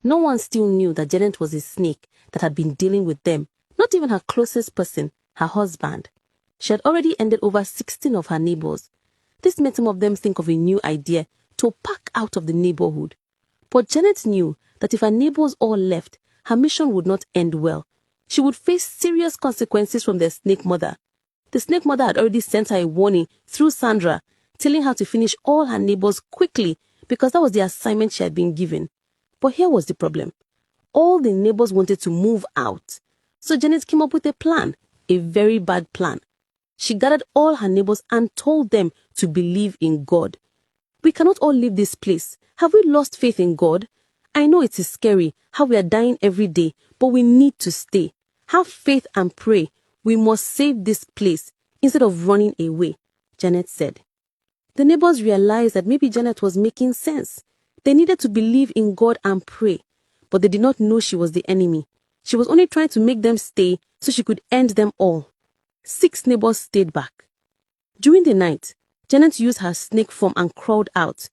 No one still knew that Janet was a snake that had been dealing with them, not even her closest person, her husband. She had already ended over 16 of her neighbors. This made some of them think of a new idea to pack out of the neighborhood. But Janet knew that if her neighbors all left, her mission would not end well. She would face serious consequences from their snake mother. The snake mother had already sent her a warning through Sandra, telling her to finish all her neighbors quickly because that was the assignment she had been given. But here was the problem. All the neighbors wanted to move out. So Janet came up with a plan, a very bad plan. She gathered all her neighbors and told them to believe in God. We cannot all leave this place. Have we lost faith in God? I know it is scary how we are dying every day, but we need to stay. Have faith and pray. We must save this place instead of running away, Janet said. The neighbors realized that maybe Janet was making sense. They needed to believe in God and pray, but they did not know she was the enemy. She was only trying to make them stay so she could end them all. 6 neighbors stayed back. During the night, Janet used her snake form and crawled out.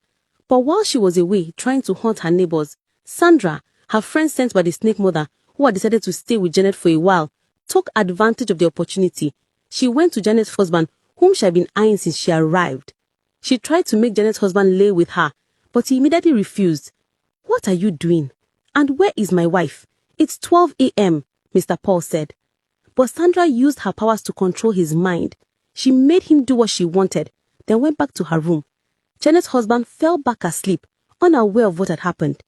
But while she was away trying to hunt her neighbors, Sandra, her friend sent by the snake mother, who had decided to stay with Janet for a while, took advantage of the opportunity. She went to Janet's husband, whom she had been eyeing since she arrived. She tried to make Janet's husband lay with her, but he immediately refused. "What are you doing? And where is my wife? It's 12 a.m., Mr. Paul said. But Sandra used her powers to control his mind. She made him do what she wanted, then went back to her room. Janet's husband fell back asleep, unaware of what had happened.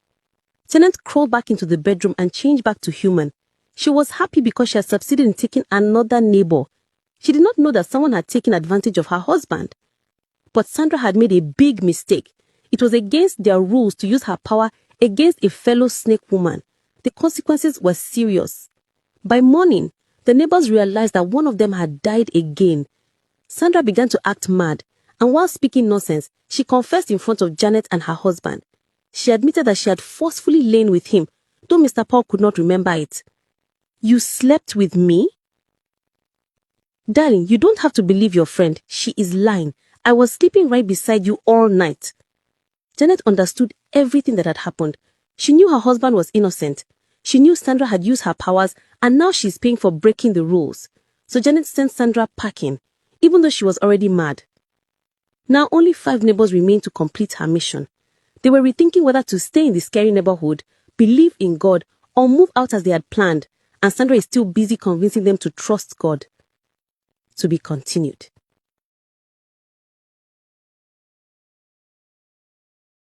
Janet crawled back into the bedroom and changed back to human. She was happy because she had succeeded in taking another neighbor. She did not know that someone had taken advantage of her husband. But Sandra had made a big mistake. It was against their rules to use her power against a fellow snake woman. The consequences were serious. By morning, the neighbors realized that one of them had died again. Sandra began to act mad, and while speaking nonsense, she confessed in front of Janet and her husband. She admitted that she had forcefully lain with him, though Mr. Paul could not remember it. "You slept with me?" "Darling, you don't have to believe your friend. She is lying. I was sleeping right beside you all night." Janet understood everything that had happened. She knew her husband was innocent. She knew Sandra had used her powers, and now she's paying for breaking the rules. So Janet sent Sandra packing, even though she was already mad. Now only 5 neighbors remained to complete her mission. They were rethinking whether to stay in the scary neighborhood, believe in God, or move out as they had planned, and Sandra is still busy convincing them to trust God. To be continued.